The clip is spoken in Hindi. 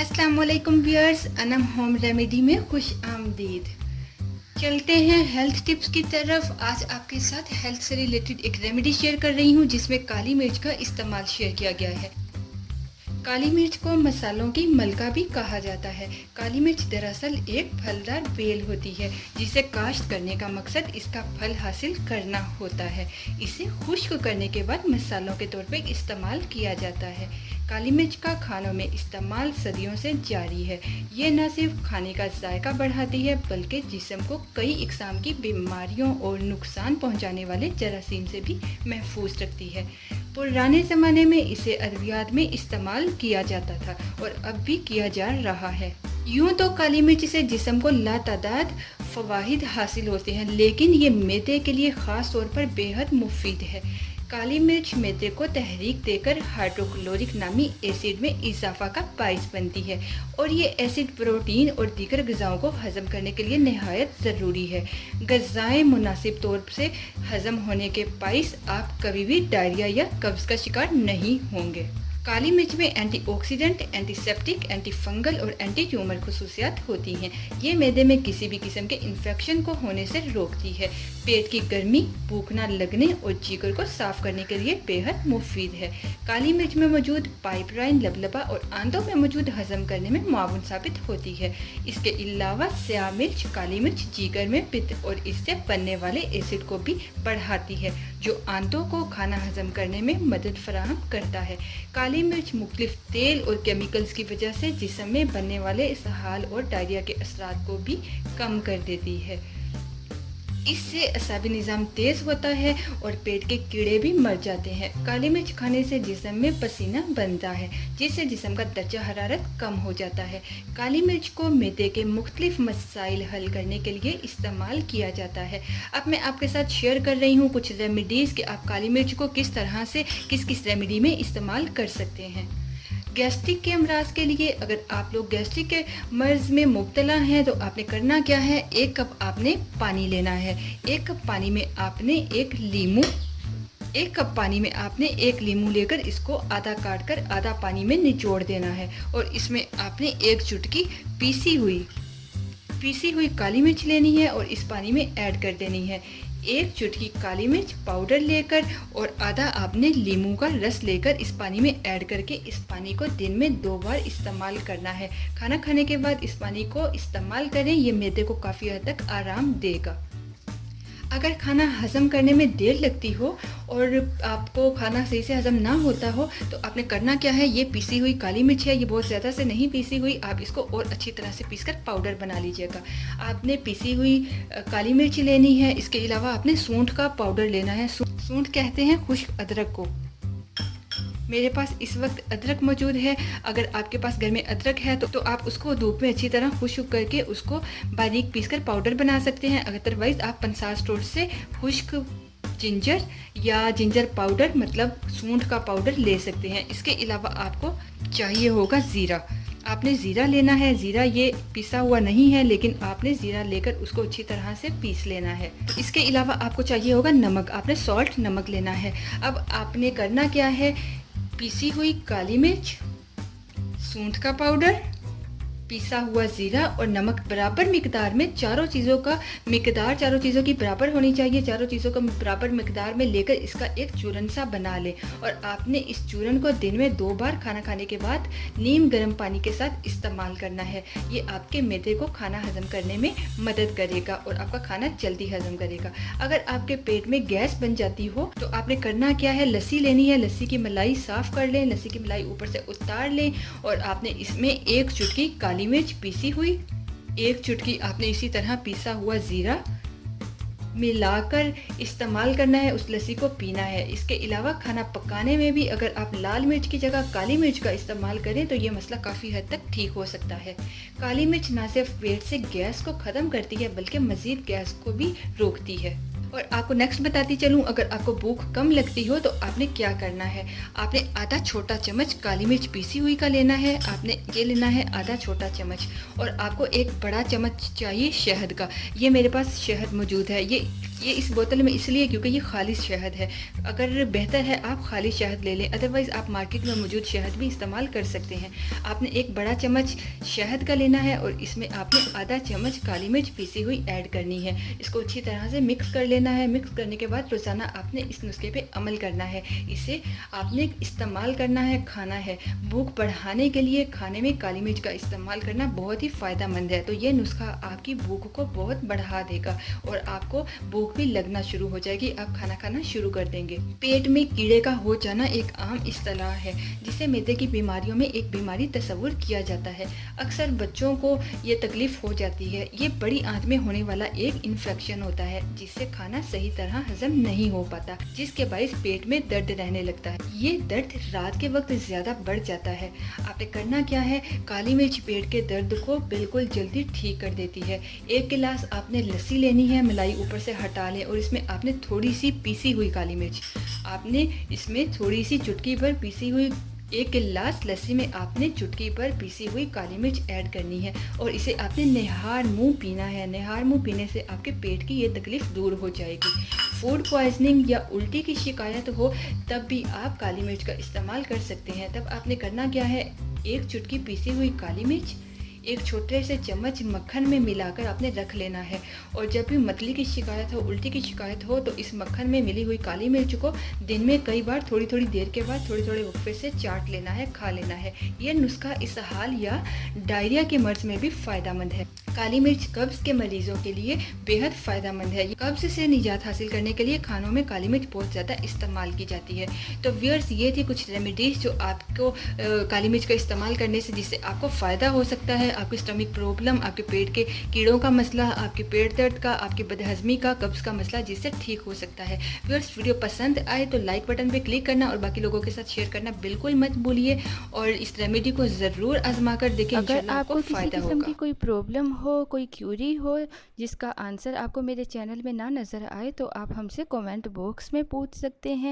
अस्सलाम वालेकुम व्यूअर्स, अनम होम रेमेडी में खुश आमदीद। चलते हैं हेल्थ टिप्स की तरफ। आज आपके साथ हेल्थ से रिलेटेड एक रेमेडी शेयर कर रही हूँ जिसमें काली मिर्च का इस्तेमाल शेयर किया गया है। काली मिर्च को मसालों की मलका भी कहा जाता है। काली मिर्च दरअसल एक फलदार बेल होती है जिसे काश्त करने का मकसद इसका फल हासिल करना होता है। इसे खुश्क करने के बाद मसालों के तौर पर इस्तेमाल किया जाता है। काली मिर्च का खानों में इस्तेमाल सदियों से जारी है। ये न सिर्फ खाने का जायका बढ़ाती है बल्कि जिस्म को कई इकसाम की बीमारियों और नुकसान पहुंचाने वाले जरासीम से भी महफूज रखती है। पुराने ज़माने में इसे अद्वियात में इस्तेमाल किया जाता था और अब भी किया जा रहा है। यूँ तो काली मिर्च से जिस्म को लातादाद फ़वाइद हासिल होते हैं, लेकिन ये मैदे के लिए ख़ास तौर पर बेहद मुफीद है। काली मिर्च मैदे को तहरीक देकर हाइड्रोक्लोरिक नामी एसिड में इजाफा का बाइस बनती है और ये एसिड प्रोटीन और दीगर ग़िज़ाओं को हज़म करने के लिए नहायत ज़रूरी है। ग़िज़ाएँ मुनासिब तौर से हज़म होने के बाइस आप कभी भी डायरिया या कब्ज़ का शिकार नहीं होंगे। काली मिर्च में एंटीऑक्सीडेंट, एंटीसेप्टिक, एंटी फंगल और एंटी ट्यूमर खुसूसियात होती हैं। ये मैदे में किसी भी किस्म के इन्फेक्शन को होने से रोकती है। पेट की गर्मी, भूख न लगने और जिगर को साफ करने के लिए बेहद मुफीद है। काली मिर्च में मौजूद पाइपराइन लबलबा और आंतों में मौजूद हजम करने में मुआवन साबित होती है। इसके अलावा स्याह मिर्च, काली मिर्च जिगर में पित्त और इससे बनने वाले एसिड को भी बढ़ाती है जो आंतों को खाना हजम करने में मदद फराहम करता है। काली मिर्च मुख्तलिफ तेल और केमिकल्स की वजह से जिस्म में बनने वाले इसहाल और डायरिया के असरात को भी कम कर देती है। इससे असाबी निज़ाम तेज़ होता है और पेट के कीड़े भी मर जाते हैं। काली मिर्च खाने से जिस्म में पसीना बनता है जिससे जिस्म का दर्जा हरारत कम हो जाता है। काली मिर्च को मैदे के मुख्तलिफ मसाइल हल करने के लिए इस्तेमाल किया जाता है। अब मैं आपके साथ शेयर कर रही हूँ कुछ रेमेडीज़ कि आप काली मिर्च को किस तरह से किस किस रेमेडी में इस्तेमाल कर सकते हैं। गैस्ट्रिक के अमराज के लिए, अगर आप लोग गैस्ट्रिक के मर्ज में मुब्तला हैं तो आपने करना क्या है, 1 कप आपने पानी लेना है। 1 कप पानी में आपने एक लीमू लेकर इसको आधा काट कर आधा पानी में निचोड़ देना है और इसमें आपने 1 चुटकी पीसी हुई काली मिर्च लेनी है और इस पानी में ऐड कर देनी है। 1 चुटकी काली मिर्च पाउडर लेकर और आधा आपने लीमू का रस लेकर इस पानी में ऐड करके इस पानी को दिन में 2 बार इस्तेमाल करना है। खाना खाने के बाद इस पानी को इस्तेमाल करें, ये मैदे को काफ़ी हद तक आराम देगा। अगर खाना हज़म करने में देर लगती हो और आपको खाना सही से हज़म ना होता हो तो आपने करना क्या है, ये पीसी हुई काली मिर्च है, ये बहुत ज़्यादा से नहीं पीसी हुई, आप इसको और अच्छी तरह से पीसकर पाउडर बना लीजिएगा। आपने पीसी हुई काली मिर्च लेनी है। इसके अलावा आपने सूंठ का पाउडर लेना है। सूंठ कहते हैं खुश्क अदरक को। मेरे पास इस वक्त अदरक मौजूद है। अगर आपके पास घर में अदरक है तो आप उसको धूप में अच्छी तरह खुश्क करके उसको बारीक पीसकर पाउडर बना सकते हैं। अदरवाइज़ आप पंसार स्टोर से खुश्क जिंजर या जिंजर पाउडर मतलब सूंठ का पाउडर ले सकते हैं। इसके अलावा आपको चाहिए होगा ज़ीरा। आपने ज़ीरा लेना है। ज़ीरा ये पिसा हुआ नहीं है लेकिन आपने ज़ीरा लेकर उसको अच्छी तरह से पीस लेना है। इसके अलावा आपको चाहिए होगा नमक। आपने सॉल्ट नमक लेना है। अब आपने करना क्या है, पीसी हुई काली मिर्च, सूंठ का पाउडर, पिसा हुआ ज़ीरा और नमक बराबर मिकदार में, चारों चीज़ों की बराबर होनी चाहिए। चारों चीज़ों का बराबर मिकदार में लेकर इसका एक चूरन सा बना लें और आपने इस चूरन को दिन में 2 बार खाना खाने के बाद नीम गर्म पानी के साथ इस्तेमाल करना है। ये आपके मैदे को खाना हजम करने में मदद करेगा और आपका खाना जल्दी हजम करेगा। अगर आपके पेट में गैस बन जाती हो तो आपने करना क्या है, लस्सी लेनी है। लस्सी की मलाई साफ़ कर लें, लस्सी की मलाई ऊपर से उतार लें और आपने इसमें 1 चुटकी काली मिर्च पीसी हुई, 1 चुटकी आपने इसी तरह पीसा हुआ ज़ीरा मिलाकर इस्तेमाल करना है। उस लस्सी को पीना है। इसके अलावा खाना पकाने में भी अगर आप लाल मिर्च की जगह काली मिर्च का इस्तेमाल करें तो ये मसला काफ़ी हद तक ठीक हो सकता है। काली मिर्च ना सिर्फ पेट से गैस को ख़त्म करती है बल्कि मज़ीद गैस को भी रोकती है। और आपको नेक्स्ट बताती चलूँ, अगर आपको भूख कम लगती हो तो आपने क्या करना है, आपने आधा छोटा चम्मच काली मिर्च पीसी हुई का लेना है। आपने ये लेना है आधा छोटा चम्मच और आपको एक बड़ा चम्मच चाहिए शहद का। ये मेरे पास शहद मौजूद है। ये ये इस बोतल में इसलिए क्योंकि ये खालिश शहद है। अगर बेहतर है आप खालिश शहद ले लें, अदरवाइज़ आप मार्केट में मौजूद शहद भी इस्तेमाल कर सकते हैं। आपने एक बड़ा चम्मच शहद का लेना है और इसमें आपने आधा चम्मच काली मिर्च पीसी हुई ऐड करनी है। इसको अच्छी तरह से मिक्स कर लेना है। मिक्स करने के बाद रोज़ाना आपने इस नुस्खे पे अमल करना है। इसे आपने इस्तेमाल करना है, खाना है। भूख बढ़ाने के लिए खाने में काली मिर्च का इस्तेमाल करना बहुत ही फ़ायदेमंद है। तो ये नुस्खा आपकी भूख को बहुत बढ़ा देगा और आपको भूख भी लगना शुरू हो जाएगी। आप खाना खाना शुरू कर देंगे। पेट में कीड़े का हो जाना एक आम इस्तिलाह है जिसे मैदे की बीमारियों में एक बीमारी तस्वुर किया जाता है। अक्सर बच्चों को ये तकलीफ हो जाती है। ये बड़ी आंत में होने वाला एक इन्फेक्शन होता है जिससे खाना सही तरह हजम नहीं हो पाता, जिसके बायस पेट में दर्द रहने लगता है। ये दर्द रात के वक्त ज्यादा बढ़ जाता है। आपने करना क्या है, काली मिर्च पेट के दर्द को बिल्कुल जल्दी ठीक कर देती है। 1 गिलास आपने लस्सी लेनी है, मलाई ऊपर से हटा लें और इसमें आपने थोड़ी सी पीसी हुई काली मिर्च, आपने इसमें थोड़ी सी चुटकी भर पीसी हुई 1 गिलास लस्सी में आपने चुटकी पर पीसी हुई काली मिर्च ऐड करनी है और इसे आपने निहार मुंह पीना है। निहार मुंह पीने से आपके पेट की ये तकलीफ दूर हो जाएगी। फूड पॉइजनिंग या उल्टी की शिकायत हो तब भी आप काली मिर्च का इस्तेमाल कर सकते हैं। तब आपने करना क्या है, 1 चुटकी पीसी हुई काली मिर्च एक छोटे से चम्मच मक्खन में मिलाकर आपने रख लेना है और जब भी मतली की शिकायत हो, उल्टी की शिकायत हो तो इस मक्खन में मिली हुई काली मिर्च को दिन में कई बार थोड़ी थोड़ी देर के बाद थोड़े थोड़े वक्फे से चाट लेना है, खा लेना है। यह नुस्खा इसहाल या डायरिया के मर्ज में भी फ़ायदेमंद है। काली मिर्च कब्ज़ के मरीजों के लिए बेहद फ़ायदेमंद है। कब्ज़ से निजात हासिल करने के लिए खानों में काली मिर्च बहुत ज़्यादा इस्तेमाल की जाती है। तो व्यूअर्स, ये थी कुछ रेमेडीज़ जो आपको काली मिर्च का इस्तेमाल करने से जिससे आपको फ़ायदा हो सकता है। आपकी स्टमक प्रॉब्लम, आपके पेट के कीड़ों का मसला, आपके पेट दर्द का, आपकी बदहज़मी का, कब्ज़ का मसला जिससे ठीक हो सकता है। व्यूअर्स, वीडियो पसंद आए तो लाइक बटन पे क्लिक करना और बाकी लोगों के साथ शेयर करना बिल्कुल मत भूलिए और इस रेमेडी को ज़रूर आजमा कर देखें। अगर आपको किसी फ़ायदा किस्म की होगा। कोई प्रॉब्लम हो, कोई क्यूरी हो जिसका आंसर आपको मेरे चैनल में ना नज़र आए तो आप हमसे कमेंट बॉक्स में पूछ सकते हैं।